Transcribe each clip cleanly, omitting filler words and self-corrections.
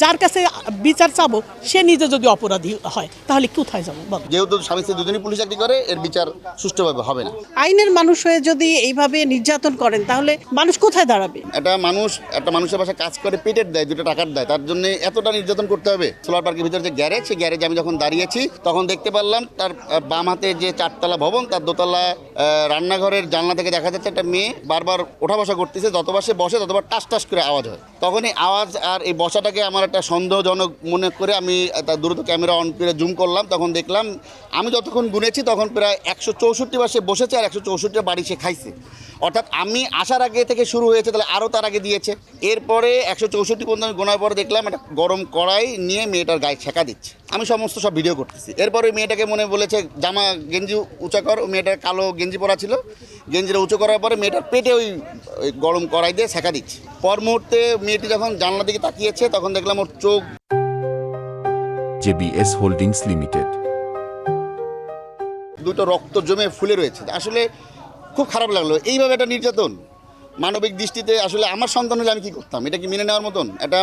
যার কাছে বিচার চাবো সে নিজে যদি অপরাধী হয় তাহলে কোথায় যাবো বল? যেহেতু স্বামী স্ত্রী দুজনই পুলিশ চাকরি করে, এর বিচার সুষ্ঠুভাবে হবে না। আইনের মানুষ হয়ে যদি এইভাবে নির্যাতন করেন তাহলে মানুষ কোথায় দাঁড়াবে? একটা মানুষের বাসায় কাজ করে পেটের দেয়, দুটো টাকার দেয়, তার জন্য এতটা নির্যাতন করতে হবে? সোলার পার্কের ভিতরে যে গ্যারেজ, সেই গ্যারেজে আমি যখন দাঁড়িয়েছি তখন দেখতে পারলাম তার বাম হাতে যে 4তলা ভবন, তার দোতলা রান্নাঘরের জানলা থেকে দেখা যাচ্ছে একটা মেয়ে বারবার ওঠা বসা করতেছে। যতবার সে বসে ততবার টাস টাস করে আওয়াজ হয়। তখনই আওয়াজ আর এই বসাটাকে আমার একটা সন্দেহজনক মনে করে আমি তার দ্রুত ক্যামেরা অন করে জুম করলাম। তখন দেখলাম আমি যতক্ষণ গুনেছি তখন প্রায় 164 বার সে বসেছে আর 164 বাড়ি সে খাইছে। অর্থাৎ আমি আসার আগে থেকে শুরু হয়েছে, তাহলে আরও তার আগে দিয়েছে। এরপরে 164 পর্যন্ত আমি গোনার পরে দেখলাম একটা গরম কড়াই নিয়ে মেয়েটার গায়ে ছেঁকা দিচ্ছে। আমি সমস্ত সব ভিডিও করতেছি। এরপরে মেয়েটাকে মনে বলেছে জামা গেঞ্জি উঁচা কর। মেয়েটার কালো গেঞ্জি পরা ছিল, গেঞ্জিটা উঁচু করার পরে মেয়েটার পেটে ওই গরম কড়াই দিয়ে ছেঁকা দিচ্ছে। পর মুহূর্তে মেয়েটি যখন জানলার দিকে তাকিয়েছে তখন দেখলাম ওর চোখ। JBS holdings limited. দুটো রক্ত জমে ফুলে রয়েছে। আসলে খুব খারাপ লাগলো এইভাবে একটা নির্যাতন। মানবিক দৃষ্টিতে আসলে আমার সন্তান হলে আমি কী করতাম? এটা কি মেনে নেওয়ার মতন? একটা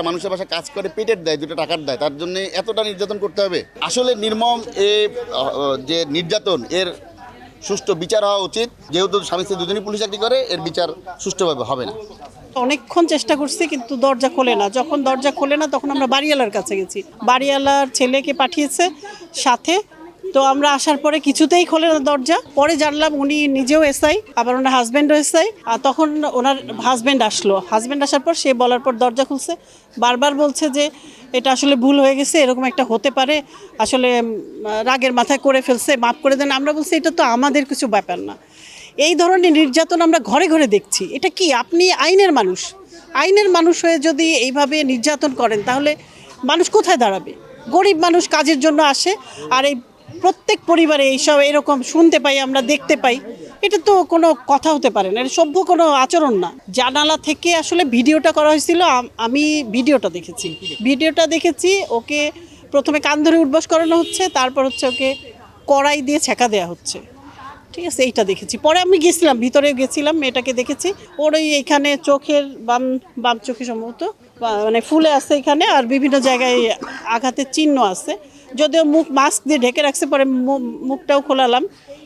মানুষের বাসায় কাজ করে পেটের দেয়, দুটো টাকার দেয়, তার জন্য এতটা নির্যাতন করতে হবে? আসলে নির্মম যে নির্যাতন, এর সুষ্ঠু বিচার হওয়া উচিত। যেহেতু স্বামী স্ত্রী দুজনই পুলিশ চাকরি করে, এর বিচার সুষ্ঠুভাবে হবে না। অনেকক্ষণ চেষ্টা করছি কিন্তু দরজা খোলে না। যখন দরজা খোলে না তখন আমরা বাড়িওয়ালার কাছে গেছি। বাড়িওয়ালার ছেলেকে পাঠিয়েছে সাথে। তো আমরা আসার পরে কিছুতেই খোলে না দরজা। পরে জানলাম উনি নিজেও এসআই, আবার ওনার হাজব্যান্ডও এসআই। আর তখন ওনার হাজব্যান্ড আসলো। হাজব্যান্ড আসার পর সে বলার পর দরজা খুলছে। বারবার বলছে যে এটা আসলে ভুল হয়ে গেছে, এরকম একটা হতে পারে, আসলে রাগের মাথায় করে ফেলছে, মাফ করে দেন। আমরা বলছি এটা তো আমাদের কিছু ব্যাপার না। এই ধরনের নির্যাতন আমরা ঘরে ঘরে দেখছি। এটা কি আপনি আইনের মানুষ হয়ে যদি এইভাবে নির্যাতন করেন তাহলে মানুষ কোথায় দাঁড়াবে? গরিব মানুষ কাজের জন্য আসে, আর এই প্রত্যেক পরিবারে এইসব এরকম শুনতে পাই, আমরা দেখতে পাই। এটা তো কোনো কথা হতে পারে না, এটা সভ্য কোনো আচরণ না। জানালা থেকে আসলে ভিডিওটা করা হয়েছিল। আমি ভিডিওটা দেখেছি। ওকে প্রথমে কান ধরে উঠবস করানো হচ্ছে, তারপর হচ্ছে ওকে কড়াই দিয়ে ছেঁকা দেওয়া হচ্ছে। ঠিক আছে, এইটা দেখেছি। পরে আমি গেছিলাম, ভিতরে গেছিলাম, মেয়েটাকে দেখেছি। ওর এইখানে চোখের বাম চোখে সম্ভবত মানে ফুলে আছে এখানে, আর বিভিন্ন জায়গায় আঘাতের চিহ্ন আছে। যদিও মুখ মাস্ক দিয়ে ঢেকে রাখছে, পরে মুখটাও খোলালাম,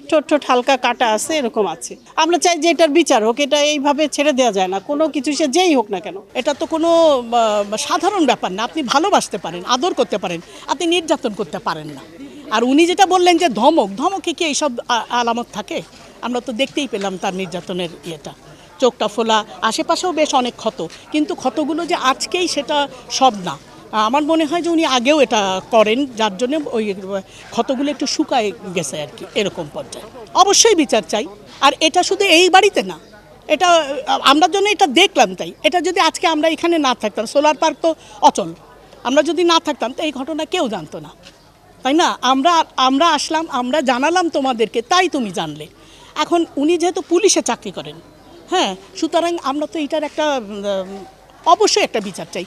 ঠোঁট হালকা কাটা আছে, এরকম আছে। আমরা চাই যে এটার বিচার হোক। এটা এইভাবে ছেড়ে দেওয়া যায় না, কোনো কিছু সে যেই হোক না কেন। এটা তো কোনো সাধারণ ব্যাপার না। আপনি ভালোবাসতে পারেন, আদর করতে পারেন, আপনি নির্যাতন করতে পারেন না। আর উনি যেটা বললেন যে ধমকে কি এইসব আলামত থাকে? আমরা তো দেখতেই পেলাম তার নির্যাতনের ইয়েটা, চোখটা ফোলা, আশেপাশেও বেশ অনেক ক্ষত। কিন্তু ক্ষতগুলো যে আজকেই সেটা সব না। আমার মনে হয় যে উনি আগেও এটা করেন, যার জন্য ওই ক্ষতগুলো একটু শুকায় গেছে আর কি, এরকম পর্যায়ে। অবশ্যই বিচার চাই। আর এটা শুধু এই বাড়িতে না, এটা আমরা জন্য এটা দেখলাম। তাই এটা যদি আজকে আমরা এখানে না থাকতাম, সোলার পার্ক তো অচল, আমরা যদি না থাকতাম তো এই ঘটনা কেউ জানতো না, তাই না? আমরা আসলাম, আমরা জানালাম তোমাদেরকে, তাই তুমি জানলে। এখন উনি যেহেতু পুলিশে চাকরি করেন, হ্যাঁ, সুতরাং আমরা তো এটার একটা অবশ্যই একটা বিচার চাই।